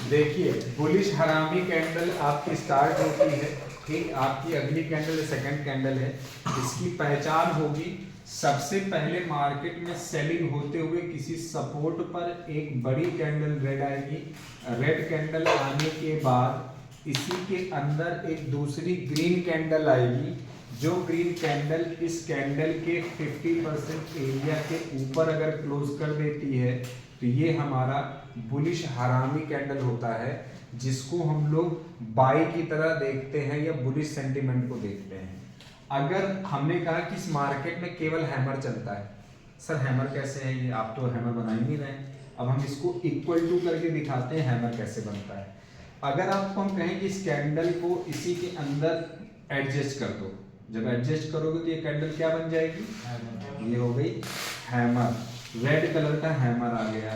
देखिए बुलिश हरामी कैंडल आपकी स्टार्ट होती है, ठीक, आपकी अगली कैंडल सेकंड कैंडल है। इसकी पहचान होगी, सबसे पहले मार्केट में सेलिंग होते हुए किसी सपोर्ट पर एक बड़ी कैंडल रेड आएगी। रेड कैंडल आने के बाद इसी के अंदर एक दूसरी ग्रीन कैंडल आएगी। जो ग्रीन कैंडल इस कैंडल के 50% एरिया के ऊपर अगर क्लोज कर देती है तो ये हमारा बुलिश हरामी कैंडल होता है, जिसको हम लोग बाई की तरह देखते हैं या बुलिश सेंटीमेंट को देखते हैं। अगर हमने कहा कि इस मार्केट में केवल हैमर चलता है, सर हैमर कैसे है, ये आप तो हैमर बना ही नहीं रहे हैं। अब हम इसको इक्वल टू करके दिखाते हैं हैमर कैसे बनता है। अगर आपको हम कहें कि इस कैंडल को इसी के अंदर एडजस्ट कर दो, जब एडजस्ट करोगे तो ये कैंडल क्या बन जाएगी, ये हो गई हैमर। रेड कलर का हैमर आ गया,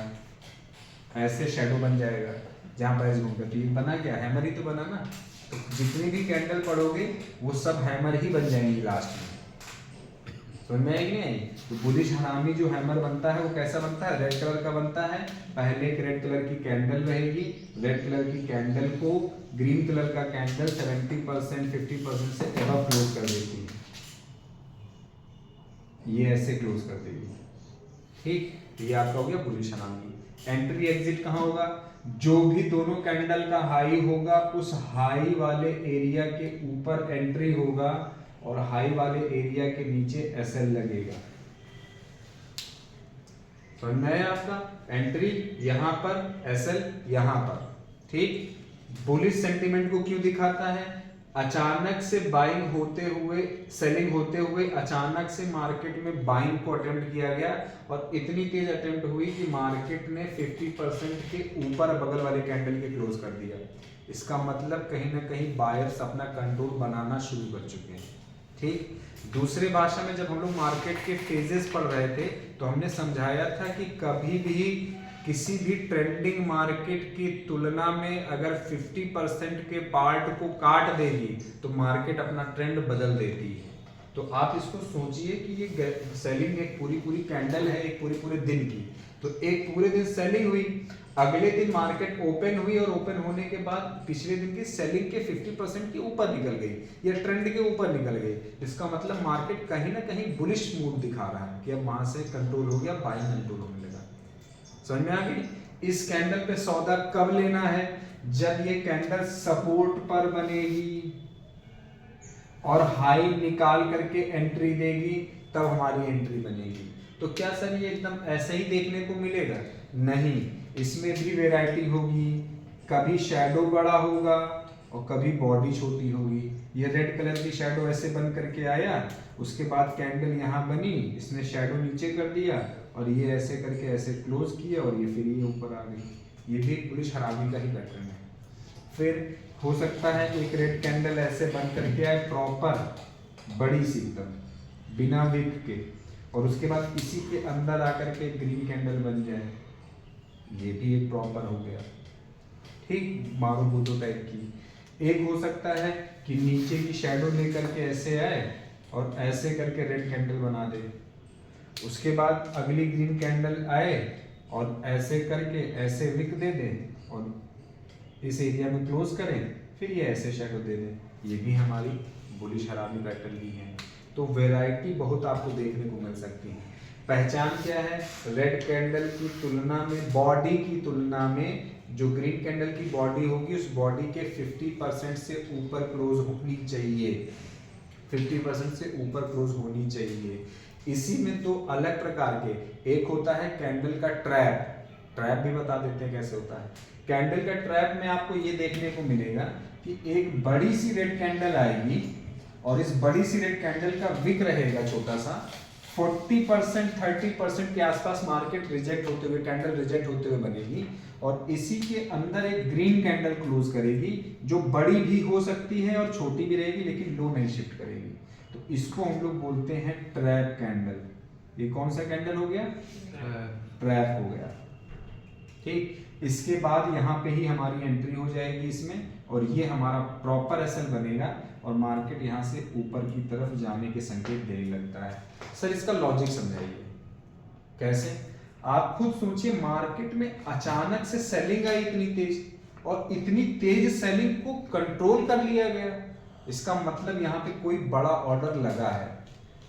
ऐसे शेडो बन जाएगा जहां पर ऐसे घूमकर, तो ये बना क्या, हैमर ही तो बना ना। तो जितनी भी कैंडल पढ़ोगे वो सब हैमर ही बन जाएंगी लास्ट में, समझ में आएगी नहीं। तो बुलिश हरामी जो हैमर बनता है वो कैसा बनता है, रेड कलर का बनता है। पहले एक रेड कलर की कैंडल रहेगी, रेड कलर की कैंडल को ग्रीन कलर का कैंडल 70% 50% से एबव क्लोज कर देती है, ये ऐसे क्लोज कर देगी, ठीक। ये आपका हो गया बुलिश हरामी। एंट्री एग्जिट कहाँ होगा, जो भी दोनों कैंडल का हाई होगा उस हाई वाले एरिया के ऊपर एंट्री होगा और हाई वाले एरिया के नीचे एसएल लगेगा। समझ में आया आपका, एंट्री यहां पर एसएल यहां पर, ठीक। बुलिश सेंटीमेंट को क्यों दिखाता है, अचानक से बाइंग होते हुए सेलिंग होते हुए अचानक से मार्केट में बाइंग को अटेम्प्ट किया गया और इतनी तेज अटेम्प्ट हुई कि मार्केट ने 50% के ऊपर बगल वाले कैंडल के क्लोज कर दिया। इसका मतलब कहीं ना कहीं बायर्स अपना कंट्रोल बनाना शुरू कर चुके हैं, ठीक। दूसरे भाषा में जब हम लोग मार्केट के फेजेस पढ़ रहे थे तो हमने समझाया था कि कभी भी किसी भी ट्रेंडिंग मार्केट की तुलना में अगर 50% के पार्ट को काट देगी तो मार्केट अपना ट्रेंड बदल देती है। तो आप इसको सोचिए कि ये सेलिंग एक पूरी कैंडल है, एक पूरे दिन की। तो एक पूरे दिन सेलिंग हुई, अगले दिन मार्केट ओपन हुई और ओपन होने के बाद पिछले दिन की सेलिंग के 50% के ऊपर निकल गई या ट्रेंड के ऊपर निकल गई। इसका मतलब मार्केट कहीं ना कहीं बुलिश मूड दिखा रहा है कि अब वहां से कंट्रोल हो गया, बाइंग कंट्रोल होने लगा। समझ में आ गई। इस कैंडल पे सौदा कब लेना है, जब ये कैंडल सपोर्ट पर बनेगी और हाई निकाल करके एंट्री देगी, तब हमारी एंट्री बनेगी। तो क्या सर ये एकदम ऐसे ही देखने को मिलेगा, नहीं, इसमें भी वैरायटी होगी। कभी शैडो बड़ा होगा और कभी बॉडी छोटी होगी। ये रेड कलर की शैडो ऐसे बन करके आया, उसके बाद कैंडल यहाँ बनी, इसने शैडो नीचे कर दिया और ये ऐसे करके ऐसे क्लोज किया और ये फिर ये ऊपर आ गई। ये भी बुलिश हरामी का ही पैटर्न है। फिर हो सकता है एक रेड कैंडल ऐसे बन करके आए प्रॉपर बड़ी सी एकदम बिना विक के, और उसके बाद इसी के अंदर आकर के ग्रीन कैंडल बन जाए, ये भी एक प्रॉपर हो गया, ठीक, मारूबूदो टाइप की। एक हो सकता है कि नीचे की शैडो लेकर के ऐसे आए और ऐसे करके रेड कैंडल बना दे, उसके बाद अगली ग्रीन कैंडल आए और ऐसे करके ऐसे विक दे दे और इस एरिया में क्लोज करें, फिर ये ऐसे शैडो दे दें। ये भी हमारी बुलिश हरामी पैटर्न ही है। तो वैरायटी बहुत आपको देखने को मिल सकती है। पहचान क्या है, रेड कैंडल की तुलना में, बॉडी की तुलना में जो ग्रीन कैंडल की बॉडी होगी उस बॉडी के 50% से ऊपर क्लोज होनी चाहिए, 50% से ऊपर क्लोज होनी चाहिए। इसी में दो अलग प्रकार के, एक होता है कैंडल का ट्रैप, ट्रैप भी बता देते हैं कैसे होता है। कैंडल का ट्रैप में आपको ये देखने को मिलेगा कि एक बड़ी सी रेड कैंडल आएगी और इस बड़ी सी रेड कैंडल का विक रहेगा छोटा सा, 40% 30% के आसपास मार्केट रिजेक्ट होते हुए, कैंडल रिजेक्ट होते हुए बनेगी और इसी के अंदर एक ग्रीन कैंडल क्लोज करेगी जो बड़ी भी हो सकती है और छोटी भी रहेगी लेकिन लो नहीं शिफ्ट करेगी। तो इसको हम लोग बोलते हैं ट्रैप कैंडल। ये कौन सा कैंडल हो गया, ट्रैप हो गया, ठीक। इसके बाद यहाँ पे ही हमारी एंट्री हो जाएगी इसमें और ये हमारा प्रॉपर एसएल बनेगा और मार्केट यहाँ से ऊपर की तरफ जाने के संकेत देने लगता है। सर इसका लॉजिक समझाइए कैसे। आप खुद सोचिए, मार्केट में अचानक से सेलिंग आई इतनी तेज, और इतनी तेज सेलिंग को कंट्रोल कर लिया गया। इसका मतलब यहाँ पे कोई बड़ा ऑर्डर लगा है।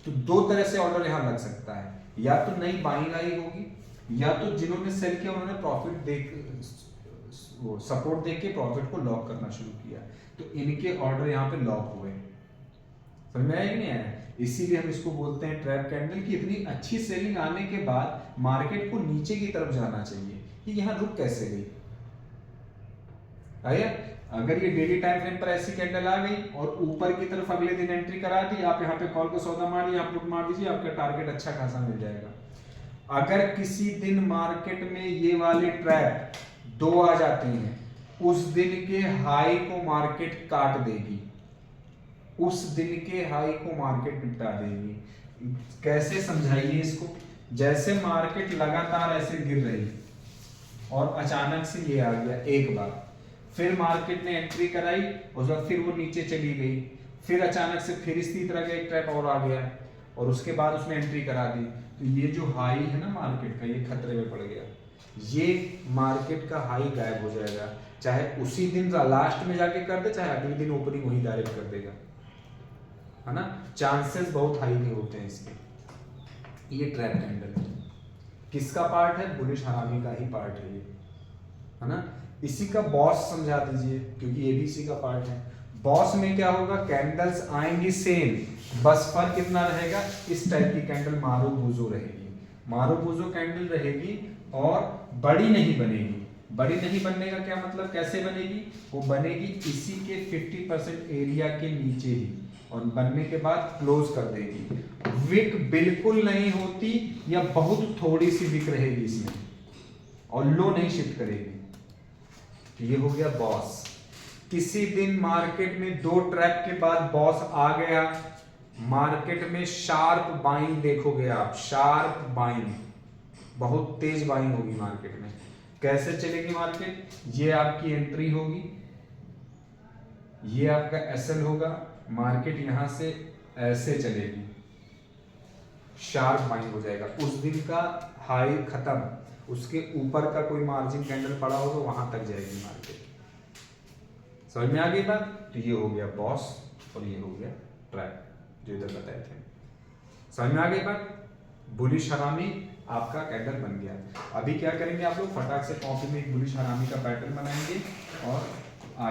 तो दो तरह से ऑर्डर यहाँ लग सकता है, या तो नई बाइंग आई होगी, या तो जिन्होंने सेल किया उन्होंने प्रॉफिट देख सपोर्ट देख के प्रॉफिट को लॉक करना शुरू किया, तो इनके ऑर्डर यहाँ पे लॉक हुए। समझ में आया कि नहीं आया? इसीलिए हम इसको बोलते हैं ट्रैप कैंडल की इतनी अच्छी सेलिंग आने के बाद मार्केट को नीचे की तरफ जाना चाहिए, कि यहाँ रुक कैसे गई? आया? अगर ये डेली टाइम फ्रेम पर ऐसी कैंडल आ गई और ऊपर की तरफ अगले दिन एंट्री करा दी, आप यहाँ पे कॉल को सौदा मारिए, आप पुट मार दीजिए, आपका टारगेट अच्छा खासा मिल जाएगा। अगर किसी दिन मार्केट में ये वाले ट्रैप दो आ जाते हैं, उस दिन के हाई को मार्केट काट देगी, उस दिन के हाई को मार्केट निपटा देगी। कैसे समझाइए इसको? जैसे मार्केट लगातार ऐसे गिर रही और अचानक से ये आ गया एक बार, फिर मार्केट ने एंट्री कराई, उस वक्त फिर वो नीचे चली गई, फिर अचानक से फिर इसी तरह का एक ट्रैप और आ गया और उसके बाद उसने एंट्री करा दी, तो ये जो हाई है ना मार्केट का, ये खतरे में पड़ गया। ये मार्केट का हाई गायब हो जाएगा, चाहे उसी दिन लास्ट में जाके कर दे, चाहे अगले दिन ओपनिंग वही डायरेक्ट कर देगा, है ना। चांसेस बहुत हाई नहीं होते हैं इसके। ये ट्रैप कैंडल किसका पार्ट है? बुलिश हरामी का ही पार्ट है ये, है ना। इसी का बॉस समझा दीजिए, क्योंकि ये भी इसी का पार्ट है। बॉस में क्या होगा? कैंडल्स आएंगी सेम, बस फर्क कितना रहेगा? इस टाइप की कैंडल मारुबुजो रहेगी, मारुबुजो कैंडल रहेगी और बड़ी नहीं बनेगी। बड़ी नहीं बनने का क्या मतलब? कैसे बनेगी? वो बनेगी इसी के 50% एरिया के नीचे ही, और बनने के बाद क्लोज कर देगी। विक बिल्कुल नहीं होती या बहुत थोड़ी सी विक रहेगी इसमें, और लो नहीं शिफ्ट करेगी। तो ये हो गया बॉस। किसी दिन मार्केट में दो ट्रैप के बाद बॉस आ गया, मार्केट में शार्प बाइंग देखोगे आप, शार्प बाइंग, बहुत तेज बाइंग होगी मार्केट में। कैसे चलेगी मार्केट? ये आपकी एंट्री होगी, ये आपका एसएल होगा, मार्केट यहां से ऐसे चलेगी, शार्प बाइंग हो जाएगा। उस दिन का हाई खत्म, उसके ऊपर का कोई मार्जिन कैंडल पड़ा हो तो वहां तक जाएगी मार्केट। समझ में आ गई बात? तो ये हो गया बॉस और ये हो गया ट्रैप जो इधर बताए थे। समझ में आ गई बात? बुलिश हरामी आपका कैंडल बन गया। अभी क्या करेंगे आप लोग? फटाक से कॉपी में एक बुलिश हरामी का पैटर्न बनाएंगे और